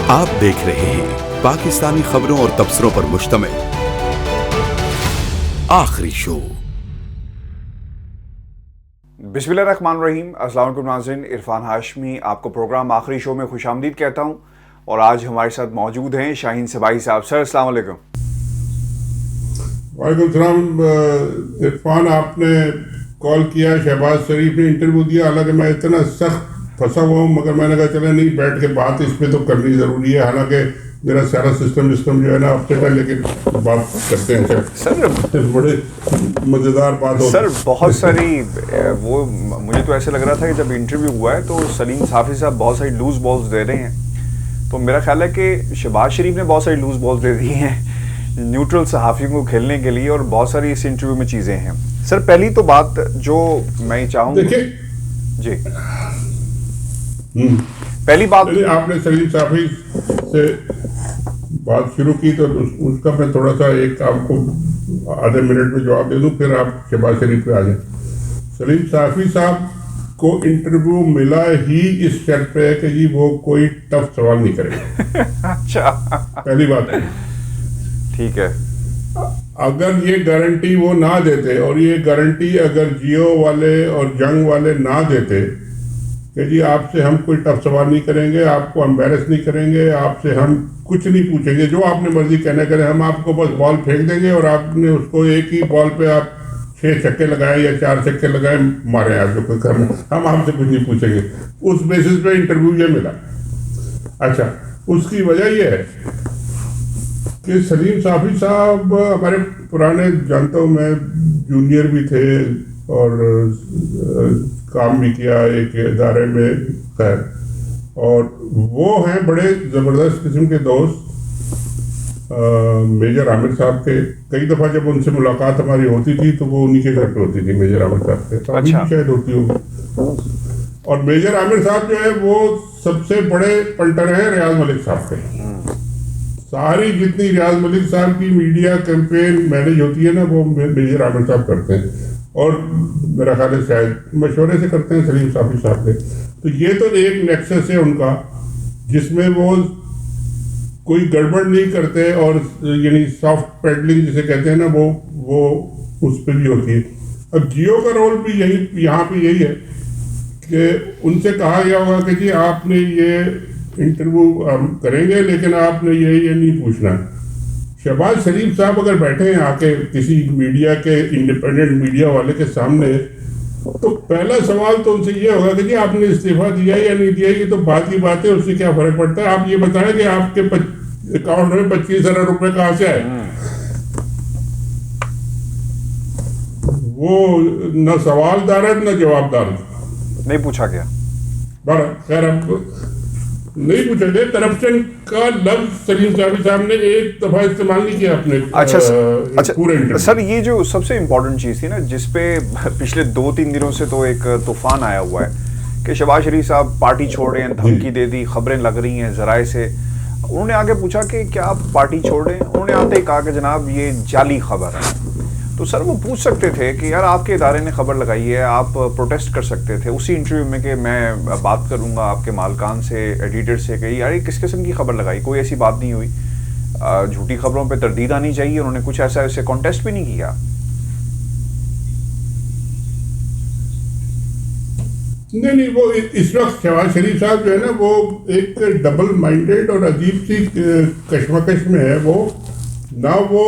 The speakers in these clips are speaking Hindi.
आप देख रहे हैं पाकिस्तानी खबरों और तबसरों पर मुश्तमिल आखिरी शो। बिस्मिल्लाहिर्रहमानिर्रहीम। अस्सलाम वालेकुम नाज़रीन, इरफान हाशमी आपको प्रोग्राम आखिरी शो में खुशामदीद कहता हूँ। और आज हमारे साथ मौजूद हैं शाहीन सबाही साहब। सर अस्सलाम वालेकुम। वालेकुम सलाम। इरफान, आपने कॉल किया, शहबाज शरीफ ने इंटरव्यू दिया, हालांकि मैं इतना सख्त फंसा हुआ हूँ, मगर मैंने कहा चले नहीं, बैठ के बात इस पे तो करनी ज़रूरी है। हालांकि मेरा सारा सिस्टम जो है ना अपसेट है, लेकिन बात करते हैं सर। बड़े मज़ेदार बात हो सर। बहुत सारी वो मुझे तो ऐसे लग रहा था कि जब इंटरव्यू हुआ है तो सलीम साफ़ी साहब बहुत सारी लूज बॉल्स दे रहे हैं, तो मेरा ख्याल है कि शहबाज शरीफ ने बहुत सारी लूज बॉल्स दे दी हैं न्यूट्रल सहाफ़ियों को खेलने के लिए, और बहुत सारी इस इंटरव्यू में चीज़ें हैं। सर पहली तो बात जो मैं चाहूँगा जी, पहली बात आपने सलीम साफ़ी से बात शुरू की तो उसका मैं थोड़ा सा एक आपको आधे मिनट में जवाब दे दूं, फिर आप शहबाज शरीफ पे आ जाए। सलीम साफ़ी साहब को इंटरव्यू मिला ही इस शर्त पे है कि जी वो कोई टफ सवाल नहीं करेगा। अच्छा, पहली बात है, ठीक है। अगर ये गारंटी वो ना देते, और ये गारंटी अगर जियो वाले और जंग वाले ना देते कि जी आपसे हम कोई टफ सवाल नहीं करेंगे, आपको एम्बेरस नहीं करेंगे, आपसे हम कुछ नहीं पूछेंगे, जो आपने मर्जी कहना करें, हम आपको बस बॉल फेंक देंगे और आपने उसको एक ही बॉल पे आप 6 छक्के लगाए या 4 छक्के लगाए, मारे आप जो कोई करना, हम आपसे कुछ नहीं पूछेंगे। उस बेसिस पे इंटरव्यू ये मिला। अच्छा, उसकी वजह यह है कि सलीम साफ़ी साहब हमारे पुराने, जानता हूँ मैं, जूनियर भी थे और काम भी किया एक इदारे में, खैर, और वो हैं बड़े ज़बरदस्त किस्म के दोस्त मेजर आमिर साहब के। कई दफ़ा जब उनसे मुलाकात हमारी होती थी तो वो उन्हीं के घर पे होती थी, मेजर आमिर साहब के। अभी भी शायद होती होगी। और मेजर आमिर साहब जो है वो सबसे बड़े पंटर हैं रियाज मलिक साहब के। सारी जितनी रियाज मलिक साहब की मीडिया कैंपेन मैनेज होती है ना, वो मेजर आमिर साहब करते हैं, और मेरा ख्याल है शायद मशवरे से करते हैं सलीम साफ़ी साहब के। तो ये तो एक नेक्सस है उनका, जिसमें वो कोई गड़बड़ नहीं करते, और यानी सॉफ्ट पैडलिंग जिसे कहते हैं ना, वो उस पर भी होती है। अब जियो का रोल भी यही, यहाँ पे यही है कि उनसे कहा गया होगा कि जी आपने ये इंटरव्यू करेंगे, लेकिन आपने ये नहीं पूछना। शहबाज शरीफ साहब अगर बैठे हैं आके किसी मीडिया के, इंडिपेंडेंट मीडिया वाले के सामने, तो पहला सवाल तो उनसे ये होगा कि जी आपने इस्तीफा दिया या नहीं दिया, ये तो बात की बात है, उससे क्या फर्क पड़ता है। आप ये बताएं कि आपके अकाउंट में 25,000 रुपए कहाँ से आए। वो न सवालदार है न जवाबदार, नहीं पूछा गया। खैर, नहीं पूछा गया। करप्शन का लफ्ज सलीम साफ़ी साहब ने एक दफा इस्तेमाल नहीं किया अपने अच्छा सर, ये जो सबसे इम्पोर्टेंट चीज़ थी ना, जिसपे पिछले 2-3 दिनों से तो एक तूफान आया हुआ है कि शहबाज शरीफ साहब पार्टी छोड़ रहे हैं, धमकी दे दी, खबरें लग रही हैं ज़राए से। उन्होंने आगे पूछा कि क्या आप पार्टी छोड़ रहे हैं, उन्होंने आते ही कहा कि जनाब ये जाली खबर है। तो सर वो पूछ सकते थे कि यार आपके इदारे ने खबर लगाई है, आप प्रोटेस्ट कर सकते थे उसी इंटरव्यू में कि मैं बात करूंगा आपके मालकान से, एडिटर से, कि यार ये किस किस्म की खबर लगाई, कोई ऐसी बात नहीं हुई, झूठी खबरों पे तरदीद आनी चाहिए। उन्होंने कुछ ऐसा ऐसे कॉन्टेस्ट भी नहीं किया। नहीं, वो इस वक्त शहबाज शरीफ साहब जो है ना, वो एक डबल माइंडेड और अजीब सी कश्मकश में है। वो ना वो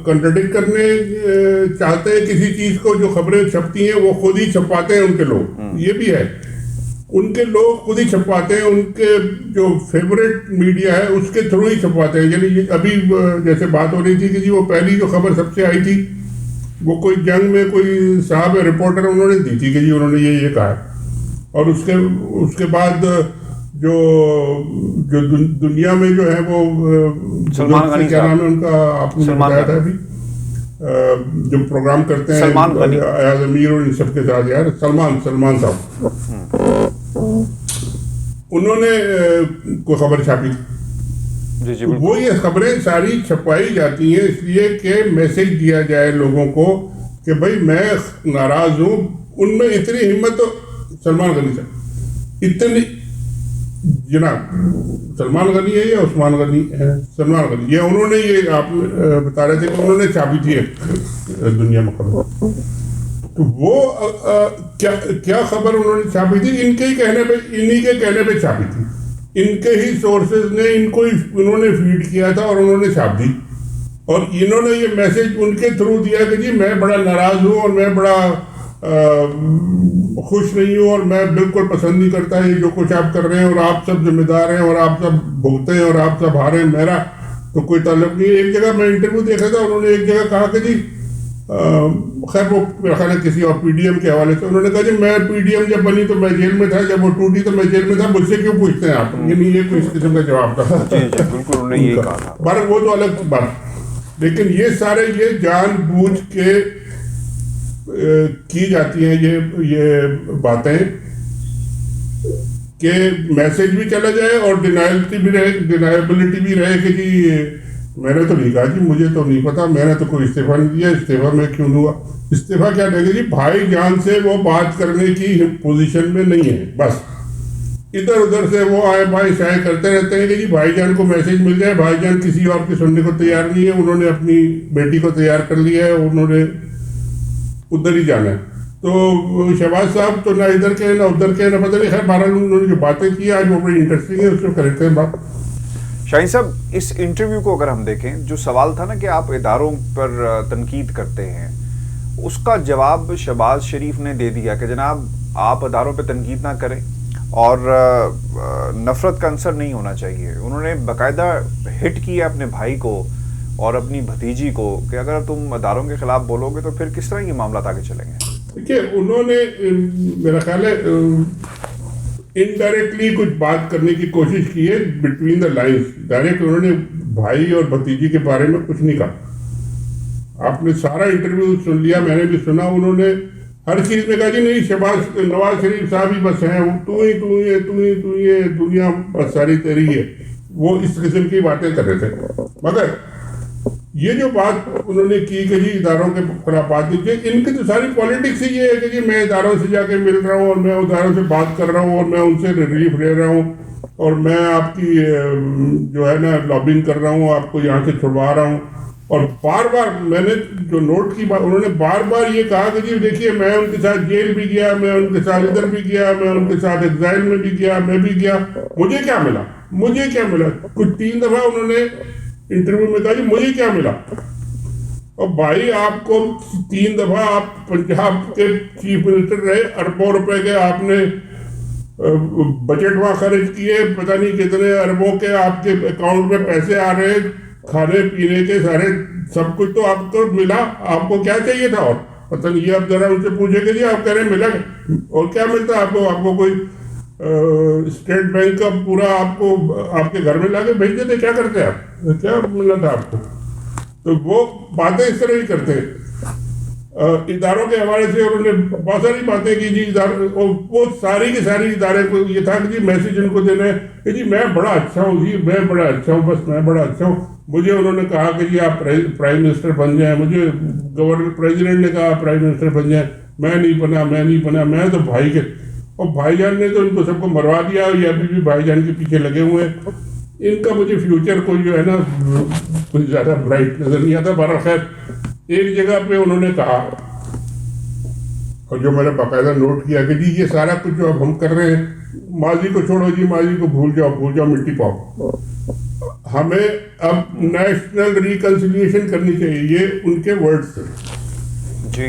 कंट्राडिक्ट करने चाहते हैं किसी चीज़ को, जो खबरें छपती हैं वो खुद ही छपवाते हैं उनके लोग। ये भी है, उनके लोग खुद ही छपवाते हैं, उनके जो फेवरेट मीडिया है उसके थ्रू ही छपवाते हैं। यानी अभी जैसे बात हो रही थी कि जी वो पहली जो खबर सबसे आई थी, वो कोई जंग में कोई साहब रिपोर्टर उन्होंने दी थी कि जी उन्होंने ये कहा, और उसके बाद जो दुनिया में जो है वो सलमान गनी, क्या नाम है उनका, आपने बताया था अभी, जो प्रोग्राम करते हैं अयाज अमीर और इन सब के साथ, यार सलमान साहब, उन्होंने कोई खबर छापी। वो ये खबरें सारी छपवाई जाती हैं इसलिए कि मैसेज दिया जाए लोगों को कि भाई मैं नाराज हूँ। उनमें इतनी हिम्मत तो सलमान गनी साहब, इतनी जनाब सलमान गनी है या उस्मान गनी है? सलमान गनी, ये उन्होंने, ये आप बता रहे थे कि उन्होंने छापी थी दुनिया में खबर। तो वो क्या खबर उन्होंने छापी थी? इन्हीं के कहने पे छापी थी। इनके ही सोर्सेज ने उन्होंने फीड किया था और उन्होंने छाप दी। और इन्होंने ये मैसेज उनके थ्रू दिया कि जी मैं बड़ा नाराज हूँ और मैं बड़ा खुश नहीं हूँ और मैं बिल्कुल पसंद नहीं करता ये जो कुछ आप कर रहे हैं, और आप सब जिम्मेदार हैं और आप सब भुगते हैं और आप सब हारे हैं, मेरा तो कोई ताल्लुक नहीं। एक जगह मैं इंटरव्यू देखा था, उन्होंने एक जगह कहा कि जी खैर वो मेरा ख्याल है किसी और पीडीएम के हवाले से, उन्होंने कहा जी मैं पीडीएम जब बनी तो मैं जेल में था, जब वो टूटी तो मैं जेल में था, मुझसे क्यों पूछते हैं आप? ये नहीं है कोई इस किस्म का जवाब था। बिल्कुल उन्होंने यही कहा था। पर वो तो अलग बात, लेकिन ये सारे ये जानबूझ के की जाती हैं ये बातें कि मैसेज भी चला जाए और डिनायबिलिटी भी रहे कि जी मैंने तो नहीं कहा जी, मुझे तो नहीं पता, मैंने तो कोई इस्तीफा नहीं दिया, इस्तीफा मैं क्यों दूंगा? इस्तीफा क्या देंगे जी? भाईजान से वो बात करने की पोजीशन में नहीं है, बस इधर उधर से वो आए भाई शाये करते रहते हैं कि जी भाईजान को मैसेज मिल जाए। भाईजान किसी और की सुनने को तैयार नहीं है, उन्होंने अपनी बेटी को तैयार कर लिया है, उन्होंने उधर ही जाना है। तो शहबाज साहब तो ना इधर के ना उधर के ना पता नहीं, खैर बहरहाल उन्होंने जो बातें की आज वो बड़ी इंटरेस्टिंग है, उसको करते हैं बात। शाहीन साहब, इस इंटरव्यू को अगर हम देखें, जो सवाल था ना कि आप इदारों पर तनकीद करते हैं, उसका जवाब शहबाज शरीफ ने दे दिया कि जनाब आप इदारों पर तनकीद ना करें और नफरत का अंसर नहीं होना चाहिए। उन्होंने बाकायदा हिट किया अपने भाई को और अपनी भतीजी को कि अगर तुम इदारों के खिलाफ बोलोगे तो फिर किस तरह ये मामला आगे चलेंगे। देखिए उन्होंने मेरा ख्याल है इनडायरेक्टली कुछ बात करने की कोशिश की है बिटवीन द लाइंस। डायरेक्ट उन्होंने भाई और भतीजी के बारे में कुछ नहीं कहा। आपने सारा इंटरव्यू सुन लिया, मैंने भी सुना। उन्होंने हर चीज में कहा जी नहीं नवाज शरीफ साहब ही बस हैं, तू ही दुनिया बस सारी तेरी है। वो इस किस्म की बातें कर रहे थे। मगर ये जो बात उन्होंने की कि जी इदारों के खिलाफ बात की, इनकी तो सारी पॉलिटिक्स ही ये है कि जी मैं इदारों से जाके मिल रहा हूँ और मैं इदारों से बात कर रहा हूँ और मैं उनसे रिलीफ ले रहा हूँ और मैं आपकी जो है ना लॉबिंग कर रहा हूँ, आपको यहाँ से छुड़वा रहा हूँ। और बार बार मैंने जो नोट की बात, उन्होंने बार बार ये कहा कि जी देखिए मैं उनके साथ जेल भी गया, मैं उनके साथ इधर भी गया, मैं उनके साथ एग्जाइल में भी गया, मैं भी गया, मुझे क्या मिला? कुछ 3 दफा उन्होंने इंटरव्यू में कहा जी मुझे क्या मिला। और भाई आपको 3 दफा आप पंजाब के चीफ मिनिस्टर रहे, अरबों रुपए के आपने बजट वहां खर्च किए, पता नहीं कितने अरबों के आपके अकाउंट में पैसे आ रहे, खाने पीने के सारे सब कुछ तो आपको मिला। आपको क्या चाहिए था? और पता नहीं, ये आप जरा उनसे पूछेंगे जी आप कह रहे मिला, और क्या मिलता है आपको कोई स्टेट बैंक का पूरा आपको आपके घर में लाके भेज देते, क्या करते आप? क्या मिलना था आपको? तो वो बातें इस तरह ही करते हैं। इदारों के हवाले से उन्होंने बहुत सारी बातें की जी। वो सारी की सारी इदारे को ये था कि जी मैसेज उनको देना है कि जी मैं बड़ा अच्छा हूँ जी, मैं बड़ा अच्छा हूँ, बस मैं बड़ा अच्छा हूँ। मुझे उन्होंने कहा कि जी आप प्राइम मिनिस्टर बन जाए, मुझे गवर्नर प्रेसिडेंट ने कहा प्राइम मिनिस्टर बन जाए, मैं नहीं बना, मैं तो भाई के, और भाईजान ने तो इनको सबको मरवा दिया। ये अभी भी भाईजान के पीछे लगे हुए हैं। इनका मुझे फ्यूचर कोई जो है ना कुछ ज्यादा ब्राइट नजर नहीं आता। बहरहाल खैर एक जगह पे उन्होंने कहा, और जो मैंने बाकायदा नोट किया कि जी ये सारा कुछ जो अब हम कर रहे हैं, माजी को छोड़ो जी, माजी को भूल जाओ मिट्टी पाओ, हमें अब नेशनल रिकंसिलिएशन करनी चाहिए। ये उनके वर्ड्स थे जी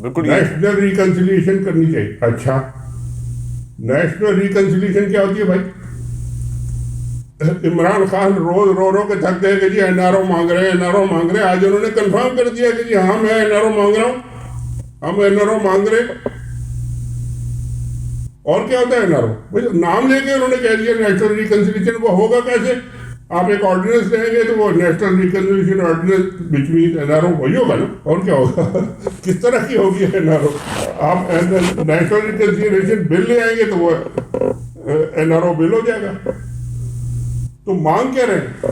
बिल्कुल, नेशनल रिकंसिलिएशन करनी चाहिए। अच्छा, नेशनल रिकंसिलिएशन क्या होती है भाई? इमरान खान रोज रो के थक गए कि जी एनआरओ मांग रहे हैं। आज उन्होंने कंफर्म कर दिया कि जी हाँ मैं एनआरओ मांग रहा हूँ, हम एनआरओ मांग रहे। और क्या होता है एनआरओ? भाई नाम लेके उन्होंने कह दिया नेशनल रिकंसिलिएशन। वो होगा कैसे? आप एक ऑर्डिनेंस लेंगे तो वो national reconciliation ordinance which mean NRO वही होगा ना, और क्या होगा? किस तरह की होगी एनआरओ? आप नेशनल रिकंसिलिएशन बिल ले आएंगे तो वो एनआरओ बिल हो जाएगा। तो मांग क्या रहे?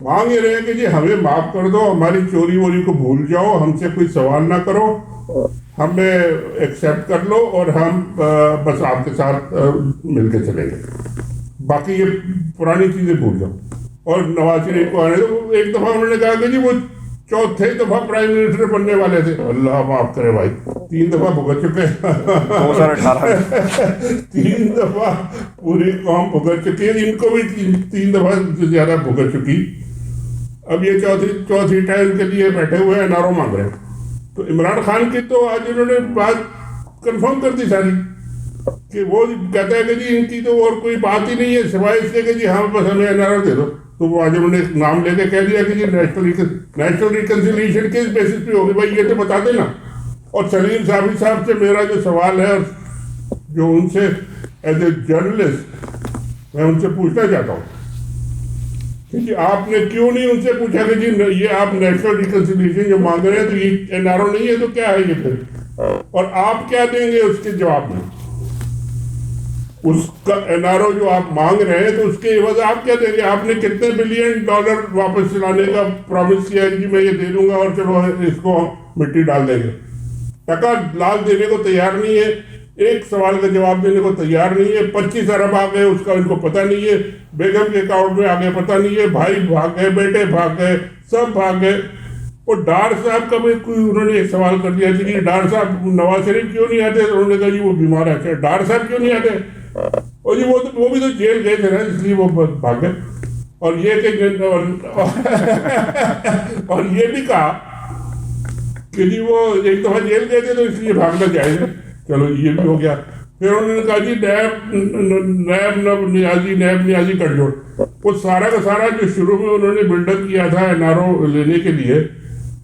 मांग ये रहे कि जी हमें माफ कर दो, हमारी चोरी वोरी को भूल जाओ, हमसे कोई सवाल ना करो, हमें एक्सेप्ट कर लो और हम बस आपके साथ मिलके चलेंगे। बाकी ये पुरानी चीजें भूल जाओ और नवाज शरीफ को आने दो। एक दफा उन्होंने कहा कि जी वो चौथे दफा प्राइम मिनिस्टर बनने वाले थे। अल्लाह माफ करे भाई, 3 दफा भुगत चुके 2018 3 दफा पूरी कौम भुगत चुकी है, इनको भी 3 दफा से ज्यादा भुगत चुकी। अब ये चौथी टाइम के लिए बैठे हुए हैं, नारों मांग रहे हैं। तो इमरान खान की तो आज उन्होंने बात कंफर्म कर दी सारी कि वो कहता है कि जी इनकी तो और कोई बात ही नहीं है सिवाय इसके कि जी हाँ बस हमें एनआरओ दे दो। तो वो आज उन्होंने नाम लेके कह दिया कि जी नेशनल रिकंसिलिएशन किस बेसिस पे होगी भाई ये तो बता देना। और सलीम साहब से मेरा जो सवाल है और जो उनसे एज ए जर्नलिस्ट मैं उनसे पूछना चाहता हूँ कि आपने क्यों नहीं उनसे पूछा कि जी ये आप नेशनल रिकंसिलिएशन जो मांग रहे हैं तो ये एनआरओ नहीं है तो क्या है ये फिर, और आप क्या देंगे उसके जवाब में? उसका एनआरओ जो आप मांग रहे हैं तो उसके एवज आप क्या देंगे? आपने कितने $बिलियन वापस लाने का प्रॉमिस किया कि मैं ये दे दूंगा और चलो इसको मिट्टी डाल देंगे। टका लाल देने को तैयार नहीं है, एक सवाल का जवाब देने को तैयार नहीं है। 25 अरब आ गए उसका इनको पता नहीं है, बेगम के अकाउंट में आ गए पता नहीं है, भाई भाग गए, बेटे भाग गए, सब भाग गए। और डार साहब का भी कोई उन्होंने एक सवाल कर दिया कि डार साहब नवाज शरीफ क्यों नहीं आते? उन्होंने कहा जी वो बीमार है। डार साहब क्यों नहीं आते? और जी वो भी तो जेल गए थे ना इसलिए वो भाग गए। और ये और ये भी कहा कि जी वो एक दफा जेल गए थे तो इसलिए भागना चाहिए। चलो ये भी हो गया। फिर उन्होंने कहा जी नैब नियाजी गठजोड़, वो सारा का सारा जो शुरू में उन्होंने बिल्डअप किया था एनआरओ लेने के लिए,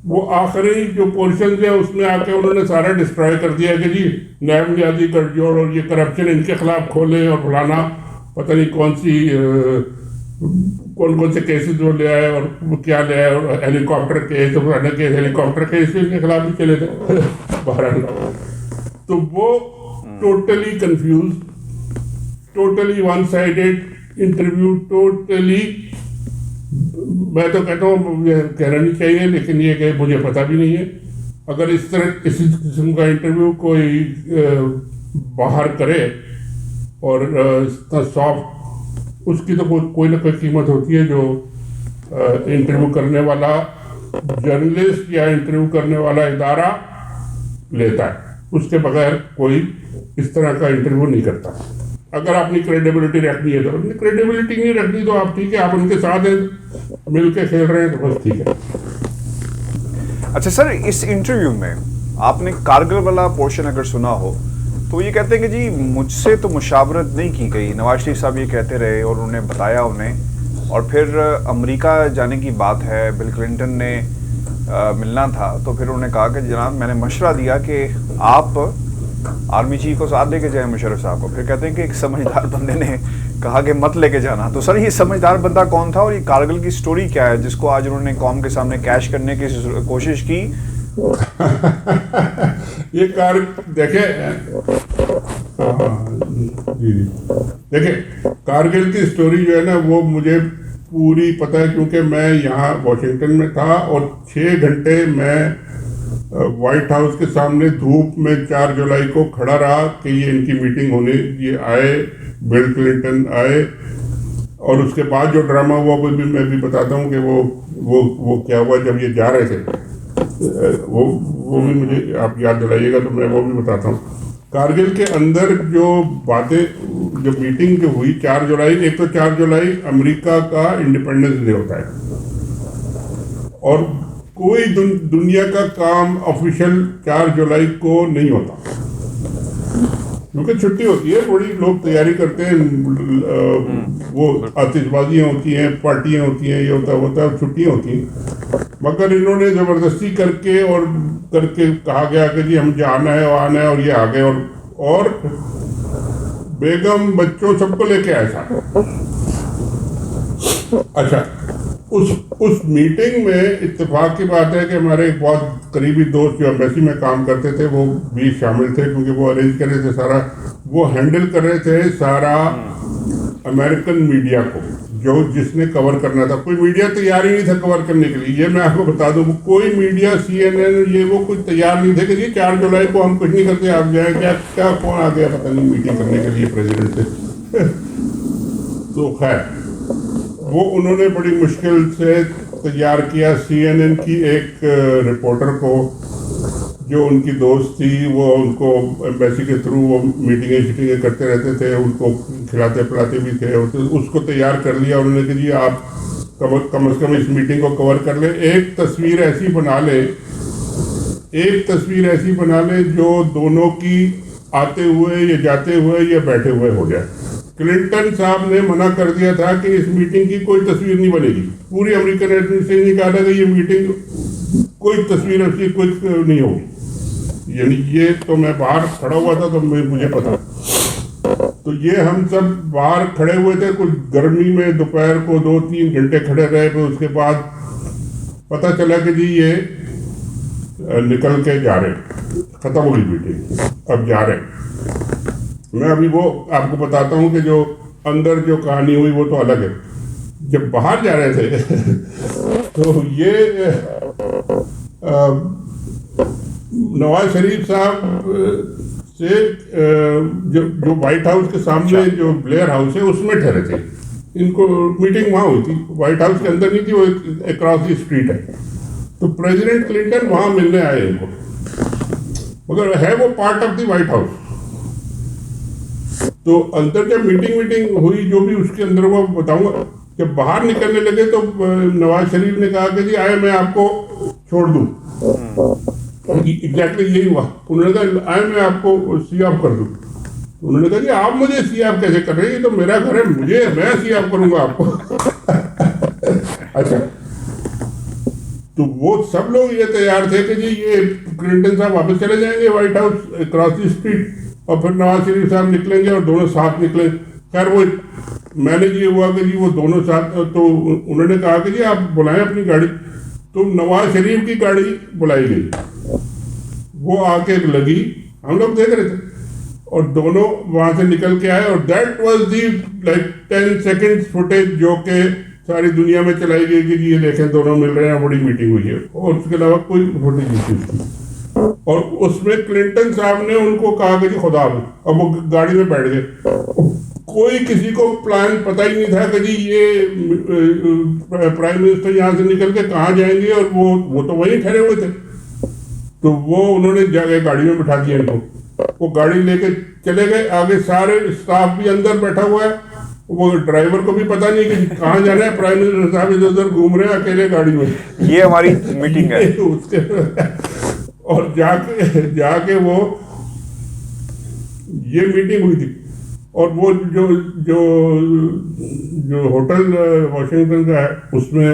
वो आखिरी जो पोर्शन है उसमें आके उन्होंने सारा डिस्ट्रॉय कर दिया कि जी नैब नियाजी गठजोड़ और ये करप्शन इनके खिलाफ खोले और फलाना पता नहीं कौन से केसेस वो ले आए और वो क्या ले आए, और हेलीकॉप्टर केस हेलीकॉप्टर केस इनके खिलाफ भी चले थे बहरहाल। तो वो totally confuse, totally one sided interview, totally मैं तो कहता हूँ कहना नहीं चाहिए लेकिन ये कि मुझे पता भी नहीं है। अगर इस किस्म का इंटरव्यू कोई बाहर करे और सॉफ्ट, उसकी तो कोई ना कोई कीमत होती है जो इंटरव्यू करने वाला जर्नलिस्ट या इंटरव्यू करने वाला इदारा लेता है। उसके बगैर कोई इस तरह का इंटरव्यू नहीं करता। अगर अपनी क्रेडिबिलिटी रखनी है तो अपनी क्रेडिबिलिटी नहीं रखनी तो आप ठीक है, आप उनके साथ मिल के खेल रहे हैं तो बस ठीक है। अच्छा सर, इस इंटरव्यू में आपने कारगिल वाला पोर्शन अगर सुना हो तो ये कहते हैं कि जी मुझसे तो मुशावरत नहीं की गई, नवाज शरीफ साहब ये कहते रहे और उन्होंने बताया उन्हें, और फिर अमेरिका जाने की बात है, बिल क्लिंटन ने मिलना था तो फिर उन्होंने कहा कि जनाब मैंने मशवरा दिया कि आप आर्मी चीफ को साथ लेके जाएं मुशर्रफ साहब को। फिर कहते हैं कि एक समझदार बंदे ने कहा कि मत लेके जाना। तो सर ये समझदार बंदा कौन था और ये कारगिल की स्टोरी क्या है जिसको आज उन्होंने कौम के सामने कैश करने की कोशिश की? ये देखे कारगिल की स्टोरी जो है ना वो मुझे पूरी पता है क्योंकि मैं यहाँ वॉशिंगटन में था और 6 घंटे मैं व्हाइट हाउस के सामने धूप में 4 जुलाई को खड़ा रहा कि ये इनकी मीटिंग होने, ये आए, बिल क्लिंटन आए, और उसके बाद जो ड्रामा हुआ वो भी मैं भी बताता हूँ कि वो क्या हुआ जब ये जा रहे थे। वो भी मुझे आप याद दिलाइएगा तो मैं वो भी बताता हूँ। कारगिल के अंदर जो बातें, जो मीटिंग जो हुई 4 जुलाई, एक तो 4 जुलाई अमेरिका का इंडिपेंडेंस डे होता है और कोई दुनिया का काम ऑफिशियल 4 जुलाई को नहीं होता क्योंकि छुट्टी होती है, बड़ी लोग तैयारी करते हैं, वो आतिशबाजियाँ होती हैं, पार्टियाँ होती हैं, ये होता है, छुट्टियाँ होती हैं। मगर इन्होंने ज़बरदस्ती करके कहा गया कि जी हम जाना है और आना है, और ये आ गए और बेगम बच्चों सबको लेके आए साथ। अच्छा, उस मीटिंग में इत्तेफाक की बात है कि हमारे एक बहुत करीबी दोस्त जो एम्बेसी में काम करते थे वो भी शामिल थे क्योंकि वो अरेंज कर रहे थे सारा, वो हैंडल कर रहे थे सारा अमेरिकन मीडिया को जिसने कवर करना था। कोई मीडिया तैयार ही नहीं था कवर करने के लिए, ये मैं आपको बता दूं। कोई मीडिया CNN ये वो कुछ तैयार नहीं थे कि जी 4 जुलाई को हम कुछ नहीं करते, आप जाए क्या कौन आ गया पता नहीं मीटिंग करने के लिए प्रेसिडेंट से। तो खैर वो उन्होंने बड़ी मुश्किल से तैयार किया। CNN की एक रिपोर्टर को, जो उनकी दोस्त थी, वो उनको एम्बेसी के थ्रू वो मीटिंगें करते रहते थे, उनको खिलाते पिलाते भी थे, तो उसको तैयार कर लिया उन्होंने कि जी आप कम से कम इस मीटिंग को कवर कर ले, एक तस्वीर ऐसी बना ले जो दोनों की आते हुए या जाते हुए या बैठे हुए हो जाए। क्लिंटन साहब ने मना कर दिया था कि इस मीटिंग की कोई तस्वीर नहीं बनेगी। पूरी अमेरिकन एडमिनिस्ट्रेशन ने कहा था कि ये मीटिंग कोई तस्वीर ऐसी कोई नहीं होगी। यानी ये तो मैं बाहर खड़ा हुआ था तो मुझे पता, तो ये हम सब बाहर खड़े हुए थे, कुछ गर्मी में दोपहर को 2-3 घंटे खड़े रहे। फिर उसके बाद पता चला कि जी ये निकल के जा रहे, खत्म हो गई मीटिंग, अब जा रहे। मैं अभी वो आपको बताता हूँ कि जो अंदर जो कहानी हुई वो तो अलग है। जब बाहर जा रहे थे तो ये नवाज शरीफ साहब से जो व्हाइट हाउस के सामने जो ब्लेयर हाउस है उसमें ठहरे थे। इनको मीटिंग वहाँ हुई थी, व्हाइट हाउस के अंदर नहीं थी, वो अक्रॉस द स्ट्रीट है। तो प्रेसिडेंट क्लिंटन वहाँ मिलने आए इनको, मगर है वो part of the white house. तो अंदर जब मीटिंग हुई, जो भी उसके अंदर वो बताऊंगा। जब बाहर निकलने लगे तो नवाज शरीफ ने कहा कि जी आए मैं आपको छोड़ दूं। एग्जैक्टली यही हुआ। उन्होंने कहा आए मैं आपको सी ऑफ कर दूं। उन्होंने कहा जी आप मुझे सी ऑफ कैसे कर रहे हैं, ये तो मेरा घर है, मैं सी ऑफ करूंगा आपको। अच्छा, तो वो सब लोग ये तैयार थे कि जी ये क्लिंटन साहब वापस चले जाएंगे white house cross the street, और फिर नवाज शरीफ साहब निकलेंगे और दोनों साथ निकले। खैर वो मैनेज ये हुआ कि जी वो दोनों साथ, तो उन्होंने कहा कि जी आप बुलाएं अपनी गाड़ी। तो नवाज शरीफ की गाड़ी बुलाई गई, वो आके लगी, हम लोग देख रहे थे, और दोनों वहां से निकल के आए। और that was the like 10 seconds footage जो कि सारी दुनिया में चलाई गई कि जी ये देखें दोनों मिल रहे हैं, बड़ी मीटिंग हुई है, और उसके अलावा कोई फुटेज नहीं थी। और उसमें क्लिंटन साहब ने उनको कहा कि जी खुदा हाफिज़, अब वो गाड़ी में बैठ गए। कोई किसी को प्लान पता ही नहीं था कि जी ये प्राइम मिनिस्टर यहाँ से निकल के कहाँ जाएंगे, और वो तो वहीं ठहरे हुए थे। तो वो उन्होंने जाके गाड़ी में बिठा दिया इनको, वो गाड़ी लेके चले गए। आगे सारे स्टाफ भी अंदर बैठा हुआ है, वो ड्राइवर को भी पता नहीं कि कहाँ जाना है। प्राइम मिनिस्टर साहब इधर उधर घूम रहे हैं अकेले गाड़ी में। ये हमारी मीटिंग है। उसके और जाके वो ये मीटिंग हुई थी। और वो जो जो जो होटल वॉशिंगटन का है उसमें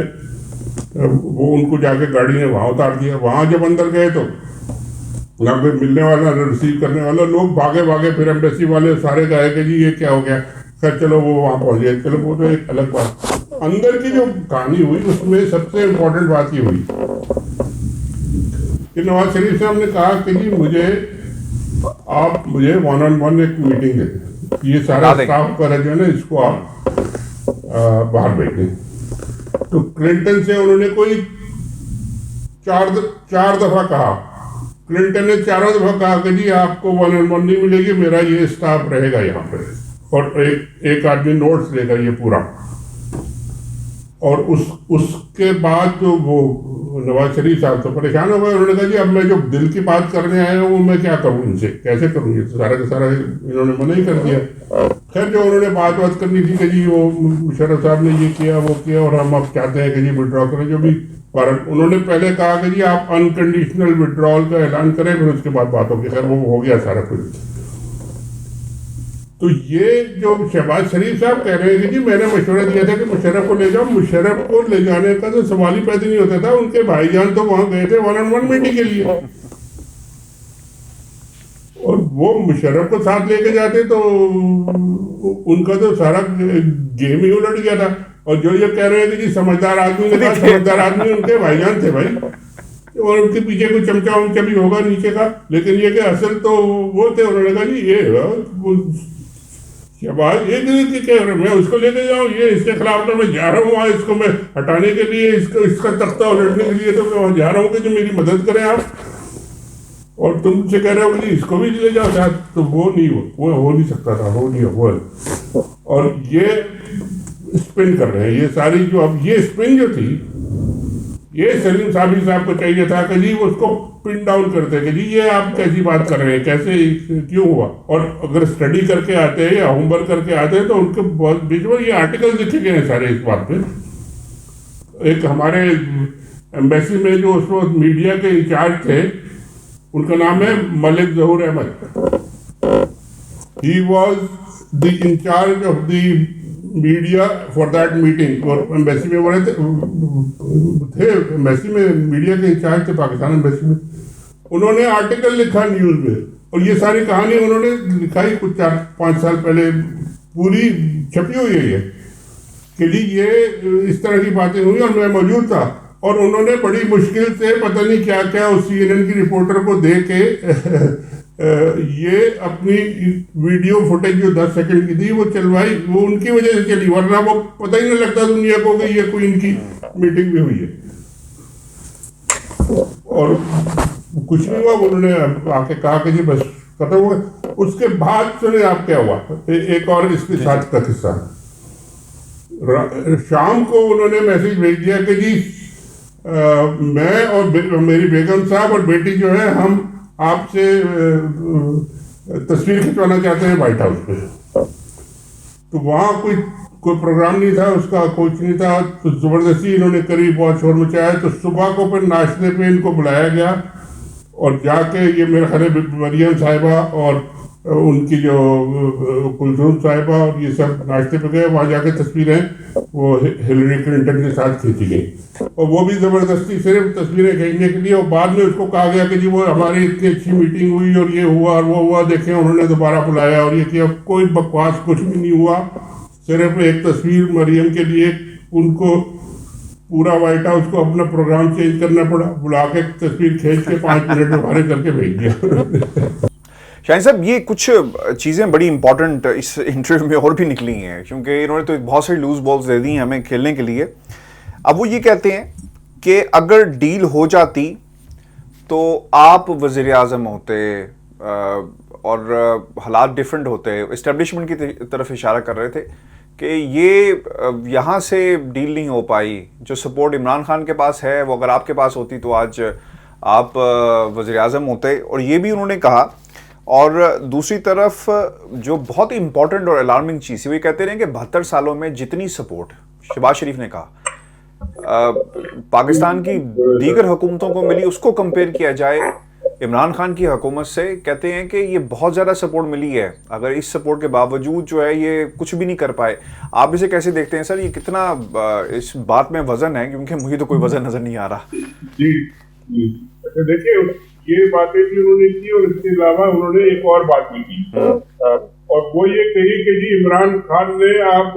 वो उनको जाके गाड़ी ने वहाँ उतार दिया। वहाँ जब अंदर गए तो ना कोई मिलने वाला ना रिसीव करने वाला, लोग भागे। फिर एम्बेसी वाले सारे कहे कि जी ये क्या हो गया। खैर चलो वो वहाँ पहुँच गए। चलो वो तो एक अलग बात। अंदर की जो कहानी हुई उसमें सबसे इम्पोर्टेंट बात ये हुई कि नवाज शरीफ साहब ने कहा कि जी आप मुझे 1-on-1 एक मीटिंग दें, ये सारा स्टाफ का जो है ना इसको आप बाहर भेजें। तो क्लिंटन से उन्होंने कोई चार दफा कहा। क्लिंटन ने चारों दफा कहा कि जी आपको 1-on-1 नहीं मिलेगी, मेरा ये स्टाफ रहेगा यहाँ पे, और एक आदमी नोट्स लेगा ये पूरा। और उसके बाद जो वो नवाज शरीफ साहब तो परेशान हो गए। उन्होंने कहा जी अब मैं जो दिल की बात करने आया हूँ वो मैं क्या करूँ, इनसे कैसे करूँ, ये तो सारा का सारा इन्होंने मना ही कर दिया। खैर जो उन्होंने बात करनी थी कि जी वो मुशर्रफ साहब ने ये किया वो किया और हम अब चाहते हैं कि जी विड्रॉ करें, जो भी भारत उन्होंने पहले कहा कि जी आप अनकंडीशनल विड्रॉल का ऐलान करें, फिर उसके बाद बात होगी। खैर वो हो गया सारा कुछ। तो ये जो शहबाज शरीफ साहब कह रहे हैं कि जी मैंने मशवरा दिया था कि मुशर्रफ को ले जाओ, मुशर्रफ को ले जाने का तो सवाल ही पैदा नहीं होता था। उनके भाईजान तो वहां गए थे 1-on-1 मीटिंग के लिए, और वो मुशर्रफ को साथ लेके जाते तो उनका तो सारा गेम ही उलट गया था। और जो ये कह रहे हैं कि जी समझदार आदमी ने कहा, समझदार आदमी उनके भाईजान थे भाई, और उनके पीछे कोई चमचा उमचा भी होगा नीचे का, लेकिन ये कि असल तो वो थे। उन्होंने कहा जी ये शहबाज ये कह रहे मैं उसको लेके जाऊँ, ये इसके खिलाफ तो मैं जा रहा हूँ, इसको मैं हटाने के लिए, इसका तख्ता उलटने के लिए तो मैं वहाँ जा रहा हूँ कि जो मेरी मदद करें आप। और तुम मुझसे कह रहे हो कि इसको भी ले जाओ साथ, तो वो हो नहीं सकता था, वो नहीं हुआ। और ये स्पिन कर रहे हैं, ये सारी जो अब ये स्पिन जो थी, ये सलीम साबिर साहब को चाहिए था कि जी उसको पिन डाउन करते कि जी ये आप कैसी बात कर रहे हैं, कैसे क्यों हुआ। और अगर स्टडी करके आते हैं या होमवर्क करके आते हैं तो उनके बहुत बीच में ये आर्टिकल लिखे गए हैं सारे इस बात पे। एक हमारे एम्बेसी में जो उस वक्त मीडिया के इंचार्ज थे, उनका नाम है Malik Zahoor Ahmad. He was the incharge of the media for that meeting. और एम्बेसी में वो थे एम्बेसी में मीडिया के इंचार्ज थे पाकिस्तान एम्बेसी में। उन्होंने आर्टिकल लिखा न्यूज़ में, और ये सारी कहानी उन्होंने लिखाई कुछ 4-5 साल पहले, पूरी छपी हुई है ये कि जी ये इस तरह की बातें हुई और मैं मौजूद था। और उन्होंने बड़ी मुश्किल से पता नहीं क्या क्या उस CNN की रिपोर्टर को दे के ये अपनी वीडियो फुटेज जो 10 सेकंड की थी वो चलवाई। वो उनकी वजह से चली, वरना वो पता ही नहीं लगता दुनिया को कि ये कोई इनकी मीटिंग भी हुई है। और कुछ नहीं हुआ, उन्होंने आके कहा कि जी बस खत्म हो गया। उसके बाद सुने आप क्या हुआ, एक और इसके साथ का किस्सा। शाम को उन्होंने मैसेज भेज दिया कि जी मैं और मेरी बेगम साहब और बेटी जो है हम आपसे तस्वीर खिंचवाना चाहते हैं व्हाइट हाउस पे। तो वहाँ कोई प्रोग्राम नहीं था उसका, कुछ नहीं था, तो ज़बरदस्ती इन्होंने करी, बहुत शोर मचाया। तो सुबह को फिर नाश्ते पे इनको बुलाया गया और जाके ये मेरे ख्याल मरियम साहिबा और उनकी जो कुलसूम साहिबा और ये सब नाश्ते पे गए। वहाँ जाके तस्वीरें वो हिलरी क्लिंटन के साथ खींची गई, और वो भी ज़बरदस्ती सिर्फ तस्वीरें खींचने के लिए। और बाद में उसको कहा गया कि जी वो हमारी इतनी अच्छी मीटिंग हुई और ये हुआ और वो हुआ, देखें उन्होंने दोबारा बुलाया और ये किया। कोई बकवास कुछ भी नहीं हुआ, सिर्फ एक तस्वीर मरियम के लिए उनको पूरा व्हाइट हाउस को अपना प्रोग्राम चेंज करना पड़ा, बुला के तस्वीर खींच के 5 मिनट में बाहर करके भेज दिया। शाहीन साहब, ये कुछ चीज़ें बड़ी इंपॉर्टेंट इस इंटरव्यू में और भी निकली हैं, क्योंकि इन्होंने तो बहुत सारी लूज बॉल्स दे दी हैं हमें खेलने के लिए। अब वो ये कहते हैं कि अगर डील हो जाती तो आप वज़ीर आज़म होते और हालात डिफरेंट होते। इस्टेब्लिशमेंट की तरफ इशारा कर रहे थे कि ये यहाँ से डील नहीं हो पाई। जो सपोर्ट इमरान खान के पास है वो अगर आपके पास होती तो आज आप वज़ीर आज़म होते। और ये भी उन्होंने कहा। और दूसरी तरफ जो बहुत ही इंपॉर्टेंट और अलार्मिंग चीज़ है, वो कहते रहे कि 72 सालों में जितनी सपोर्ट शहबाज शरीफ ने कहा पाकिस्तान की दीगर हुकूमतों को मिली, उसको कंपेयर किया जाए इमरान खान की हुकूमत से, कहते हैं कि ये बहुत ज़्यादा सपोर्ट मिली है। अगर इस सपोर्ट के बावजूद जो है ये कुछ भी नहीं कर पाए। आप इसे कैसे देखते हैं सर? ये कितना इस बात में वजन है? क्योंकि मुझे तो कोई वजन नज़र नहीं आ रहा। जी देखिए, ये बातें भी उन्होंने की और इसके अलावा उन्होंने एक और बात भी की, और वो ये कही कि जी इमरान खान ने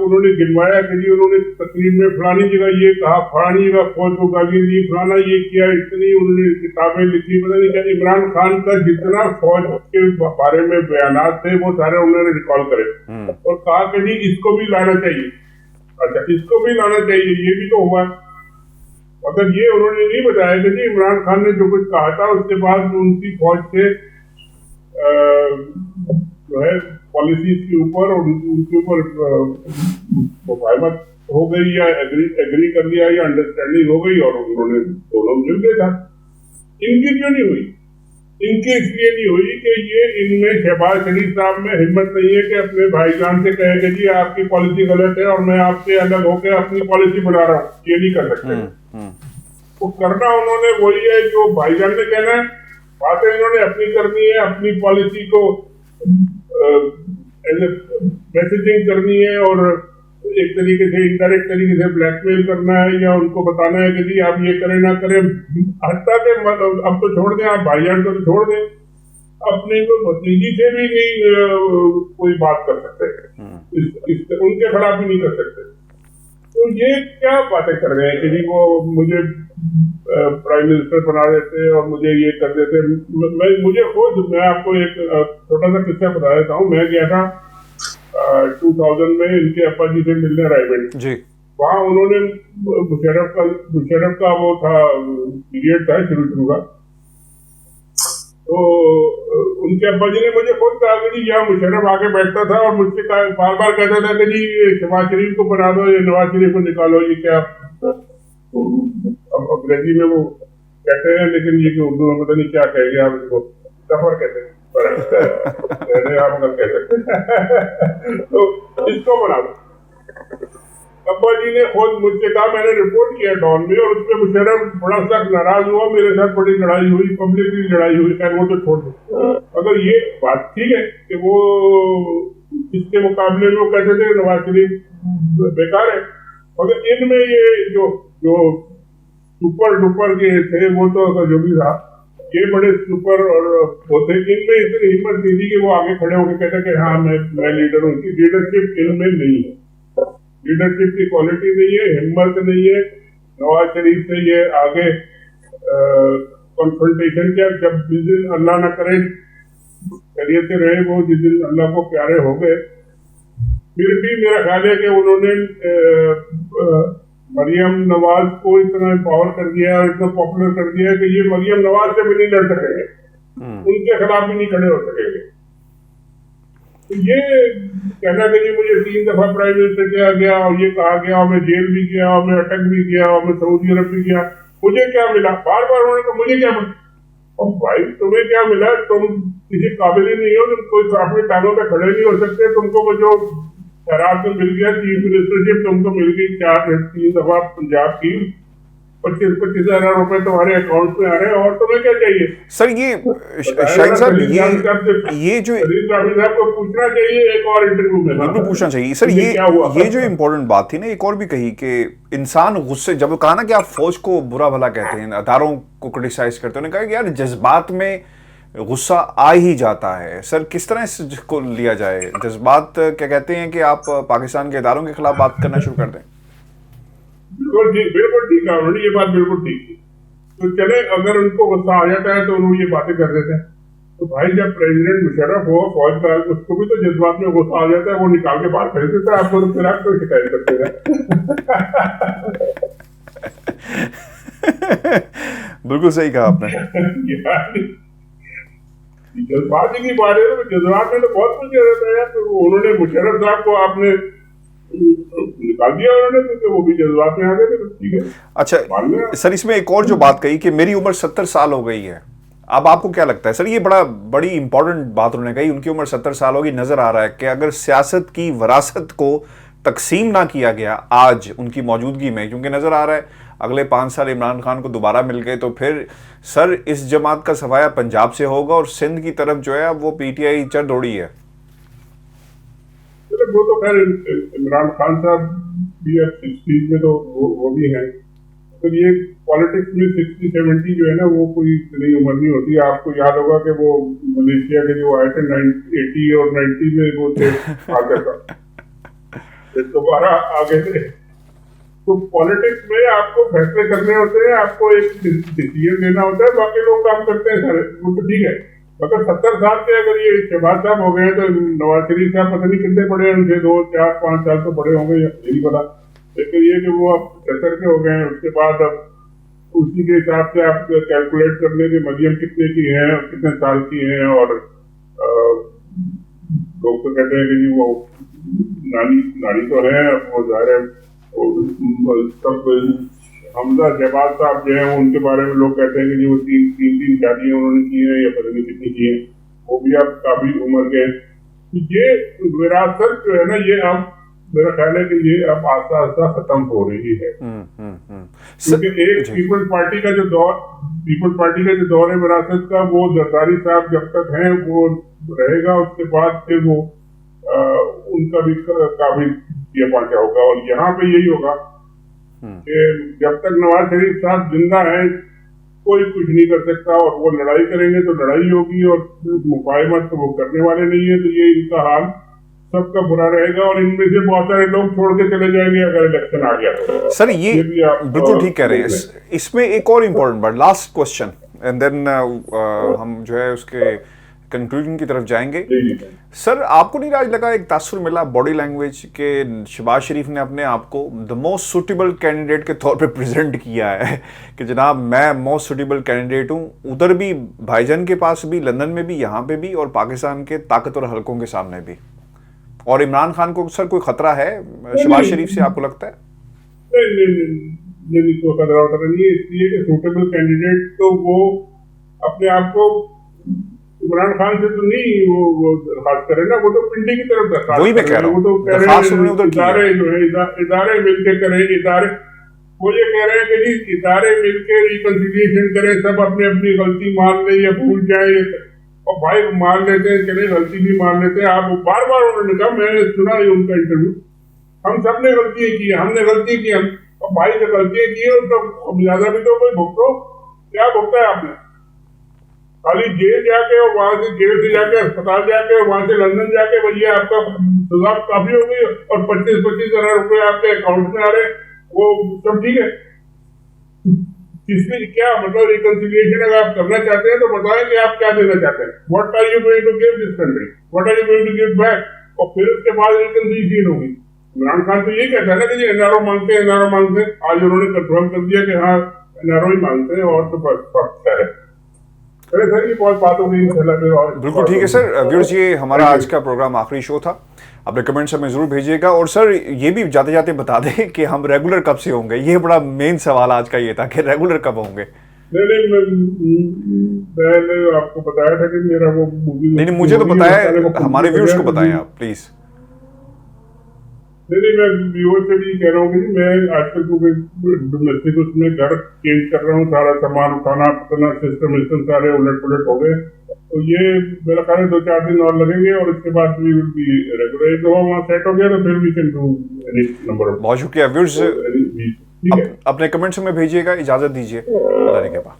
उन्होंने गिनवाया कि जी उन्होंने तकरीर में फलानी जगह ये कहा, फलानी जगह फौज को गाली दी, फलाना ये किया, इतनी उन्होंने किताबें लिखी, पता नहीं क्या। इमरान खान का जितना फौज के बारे में बयानात थे वो सारे उन्होंने रिकॉल करे और कहा कि जी इसको भी लाना चाहिए। अच्छा, इसको भी लाना चाहिए, ये भी तो हुआ। अगर ये उन्होंने नहीं बताया कि जी इमरान खान ने जो कुछ कहा था उसके बाद उनकी फौज से जो है पॉलिसीज के ऊपर और उनके ऊपर मुफाहमत हो गई या एग्री कर लिया या अंडरस्टैंडिंग हो गई और उन्होंने दोनों मिल गए था। इनकी क्यों नहीं हुई? इनकी इसलिए नहीं हुई कि ये इनमें शहबाज शरीफ साहब में हिम्मत नहीं है कि अपने भाईजान से कहे कि जी आपकी पॉलिसी गलत है और मैं आपसे अलग होकर अपनी पॉलिसी बना रहा हूँ। ये नहीं कर सकते। तो करना उन्होंने वही है जो भाईजान ने कहना है, बातें इन्होंने अपनी करनी है, अपनी पॉलिसी को मैसेजिंग करनी है और एक तरीके से इनडायरेक्ट तरीके से ब्लैकमेल करना है या उनको बताना है कि जी आप ये करें ना करें। हत्ता के अब तो छोड़ दें, आप भाईजान को तो छोड़ दें, अपने को भतीजी से भी नहीं कोई बात कर सकते, उनके खिलाफ भी नहीं कर सकते। तो ये क्या बातें कर रहे हैं कि जी वो मुझे प्राइम मिनिस्टर बना देते और मुझे ये कर देते। मैं आपको एक छोटा सा किस्सा बता देता हूँ। मैं गया था 2000 में इनके अप्पा जी से मिलने रायगढ़ जी। वहाँ उन्होंने मुशर्रफ का वो था पीरियड था शुरू का, तो उनके अब्बा जी ने मुझे खुद कहा कि जी यहाँ मुशर्रफ आके बैठता था और मुझसे बार बार कहता था कि जी ये शहबाज शरीफ को बना दो, ये नवाज शरीफ को निकालो, ये क्या। अब अंग्रेजी में वो कहते हैं, लेकिन ये कि उर्दू में पता नहीं क्या कहेंगे आप इसको, सफर कहते हैं, पर आप कह सकते हैं। तो इसको बना दो। अब्बा जी ने खुद मुझसे कहा, मैंने रिपोर्ट किया डॉन में, और उसमें मुशर्रफ बड़ा सख्त नाराज हुआ, मेरे साथ बड़ी लड़ाई हुई, पब्लिकली लड़ाई हुई। खैर वो तो छोड़ दो। अगर ये बात ठीक है कि वो इसके मुकाबले में वो कहते थे नवाज शरीफ बेकार है, मगर इनमें ये जो जो सुपर डुपर के थे वो तो जो भी था, ये बड़े सुपर और होते, इनमें इतनी हिम्मत नहीं थी कि वो आगे खड़े होकर कहते कि हाँ मैं लीडर हूँ। लीडरशिप इनमें नहीं है, लीडरशिप की क्वालिटी नहीं है, हिम्मत नहीं है। नवाज शरीफ से ये आगे कॉन्फ्रंटेशन किया, जब जिस दिन अल्लाह न करे खैरियत से रहे वो, जिस दिन अल्लाह को प्यारे हो गए, फिर भी मेरा ख्याल है कि उन्होंने मरियम नवाज को इतना एम्पावर कर दिया और इतना पॉपुलर कर दिया कि ये मरियम नवाज से भी नहीं लड़ सकेंगे, उनके खिलाफ भी नहीं खड़े हो सकेंगे। तो ये कहना कि जी मुझे 3 दफा प्राइम मिनिस्टर किया गया और ये कहा गया और मैं जेल भी गया और मैं अटक भी गया और मैं सऊदी अरब भी गया, मुझे क्या मिला? बार बार उन्होंने कहा मुझे क्या मिला। और भाई तुम्हें क्या मिला? तुम किसी काबिल ही नहीं हो, तुम कोई अपने पैरों पे खड़े नहीं हो सकते। तुमको वो जो खैरात में मिल गया चीफ मिनिस्टरशिप, तुमको मिल गई 3 दफा पंजाब की, 25-25 हजार रुपए तुम्हारे अकाउंट में आ रहे हैं, और तुम्हें क्या चाहिए? सर ये शाहिद साहब ये जो साहब को पूछना चाहिए एक और इंटरव्यू में, बिल्कुल पूछना चाहिए सर। ये जो इम्पोर्टेंट बात थी ना, एक और भी कही कि इंसान गुस्से, जब कहा ना कि आप फौज को बुरा भला कहते हैं, अदारों को क्रिटिसाइज करते हैं, उन्होंने कहा कि यार जज्बात में गुस्सा आ ही जाता है। सर किस तरह इसको लिया जाए? जज्बात क्या कहते हैं कि आप पाकिस्तान के इदारों के खिलाफ बात करना शुरू कर दें? बिल्कुल ठीक है, उन्होंने ये बात बिल्कुल ठीक है। तो चले, अगर उनको गुस्सा आ जाता है तो उन्होंने ये बातें कर देते हैं। तो भाई जब प्रेसिडेंट मुशर्रफ हो फौज का, उसको भी तो जज्बात में गुस्सा आ जाता है, वो निकाल के बाहर फेंक देता है आपको, तो फिर आप कोई शिकायत करते हैं। बिल्कुल सही कहा आपने। जज्बात की बात है, जज्बात में तो बहुत कुछ रहता है यार। तो उन्होंने मुशर्रफ साहब को आपने निकाल दिया उन्होंने, क्योंकि वो भी जज्बात में आ गए थे। ठीक है। अच्छा सर, इसमें एक और जो बात कही कि मेरी उम्र 70 साल हो गई है, अब आपको क्या लगता है सर? ये बड़ी इंपॉर्टेंट बात उन्होंने कही, उनकी उम्र 70 साल होगी। नजर आ रहा है कि अगर सियासत की वरासत को तकसीम ना किया गया आज उनकी मौजूदगी में, क्योंकि नजर आ रहा है अगले 5 साल इमरान खान को दोबारा मिल गए, तो फिर सर इस जमात का सफाया पंजाब से होगा और सिंध की तरफ जो है अब वो पीटीआई चढ़ दौड़ी है। वो तो खैर इमरान खान साहब भी अब 60 में तो वो भी है। तो ये पॉलिटिक्स में 60-70 जो है ना, वो कोई इतनी उम्र नहीं होती। आपको याद होगा कि वो मलेशिया के जो आए थे 80 और 90 में वो थे आगे का, दोबारा आगे थे। तो पॉलिटिक्स में आपको फैसले करने होते हैं, आपको एक डिसीजन लेना होता है, बाकी लोग काम करते हैं सारे, वो तो ठीक है। अगर 70 साल के अगर ये शहबाज साहब हो गए तो नवाज शरीफ साहब पता नहीं कितने बड़े हैं, उनसे 2, 4, 5 साल तो बड़े होंगे, यही पता। लेकिन ये कि वो अब 70 के हो गए हैं, उसके बाद अब उसी के हिसाब से आप कैलकुलेट कर लें कि मरियम कितने की है और कितने साल की है। और लोग तो कहते हैं कि जी वो नानी तो है, वो ज़ाहिर है। सब हमजा शहबाज साहब जो है उनके बारे में लोग कहते हैं कि जी वो 3 शादियां उन्होंने की हैं या पता नहीं कितनी की हैं, वो भी अब काफी उम्र के। ये विरासत जो है ना, ये अब मेरा ख्याल है कि ये अब आस्ता आस्ता खत्म हो रही है। क्योंकि एक पीपल्स पार्टी का जो दौर है विरासत का, वो जरदारी साहब जब तक हैं वो रहेगा, उसके बाद फिर वो उनका भी काफी ये पांचा होगा। और यहाँ पे यही होगा कि जब तक नवाज शरीफ साहब जिंदा है कोई कुछ नहीं कर सकता, और वो लड़ाई करेंगे तो लड़ाई होगी, और मुकायमत तो वो करने वाले नहीं है। तो ये इनका हाल सबका बुरा रहेगा, और इनमें से बहुत सारे लोग छोड़ के चले जाएंगे अगर इलेक्शन आ गया तो। सर ये बिल्कुल ठीक कह रहे हैं। इसमें एक और इम्पोर्टेंट बात, लास्ट क्वेश्चन एंड देन हम जो है उसके कंक्लूजन की तरफ जाएंगे। जी जी सर आपको नहीं आज लगा एक तासुर मिला बॉडी लैंग्वेज के शहबाज शरीफ ने अपने आप को द मोस्ट सुटेबल कैंडिडेट के तौर पे प्रेजेंट किया है कि जनाब मैं मोस्ट सुटेबल कैंडिडेट हूं, उधर भी भाईजान के पास भी, लंदन में भी, यहाँ पे भी, और पाकिस्तान के ताकतवर हलकों के सामने भी। और इमरान खान को सर कोई खतरा है शहबाज शरीफ से, आपको लगता है? नहीं, कोई खतरा वतरा नहीं है, इसलिए कि सूटेबल कैंडिडेट तो वो अपने आप को इमरान खान से तो नहीं वो दरखास्त करे ना, वो तो पिंडी की तरफ दरखास्त, वही मैं कह रहा हूं, वो तो कह दरखास्त रहे उन्होंने उधर की है। इदारे जो है इदारे मिलके करें, इदारे वो ये कह रहे हैं कि जी इदारे मिलके रिकंसिलिएशन करें, सब अपनी अपनी गलती मान लें या भूल जाए, और भाई मान लेते हैं, चले गलती भी मान लेते हैं। आप बार बार उन्होंने कहा, मैंने सुना है उनका इंटरव्यू, हम सब ने गलतियां की, हमने गलती की, हम और भाई से गलतियां की है, तो ज्यादा भी तो कोई भुगतो, क्या भुगता है आपने? खाली जेल जाके और वहां से जेल से जाके अस्पताल जाके और वहां से लंदन जाके भैया आपका सजा काफी हो गई, और 25-25 हजार रुपए आपके अकाउंट में आ रहे, वो सब ठीक है? इसमें क्या मतलब रिकंसिलिएशन अगर आप करना चाहते हैं तो बताएं कि आप क्या देना चाहते हैं, what are you going to give this country, what are you going to give back, और फिर उसके बाद रिकंसिलिएशन होगी। इमरान खान तो ये कहता है ना कि जी एनआरओ मांगते हैं, एनआरओ मांगते हैं, आज उन्होंने कंफर्म कर दिया कि हाँ एनआरओ ही मांगते हैं, और तो बस है। सर ये बहुत बात हो गई, बिल्कुल ठीक है सर। व्यूअर्स ये हमारा आज का प्रोग्राम आखिरी शो था, अपने कमेंट्स हमें जरूर भेजिएगा, और सर ये भी जाते जाते बता दें कि हम रेगुलर कब से होंगे, ये बड़ा मेन सवाल आज का ये था कि रेगुलर कब होंगे। मैंने आपको बताया था कि मेरा वो मूवी नहीं मुझे तो बताया, हमारे व्यूअर्स को बताएं आप प्लीज। नहीं मैं व्यूअर से भी कह रहा हूँ कि मैं आजकल डोमेस्टिक उसमें घर चेंज कर रहा हूँ, सारा सामान उठाना अपना सिस्टम सारे उलट पुलट हो गए, तो ये मेरा ख्याल है 2-4 दिन और लगेंगे, और उसके बाद भी रेगुलर एक दफा वहाँ सेट हो गया तो फिर we can do any number. बहुत शुक्रिया व्यूअर्स, अपने कमेंट्स में भेजिएगा, इजाजत दीजिए, अल्लाह के पास।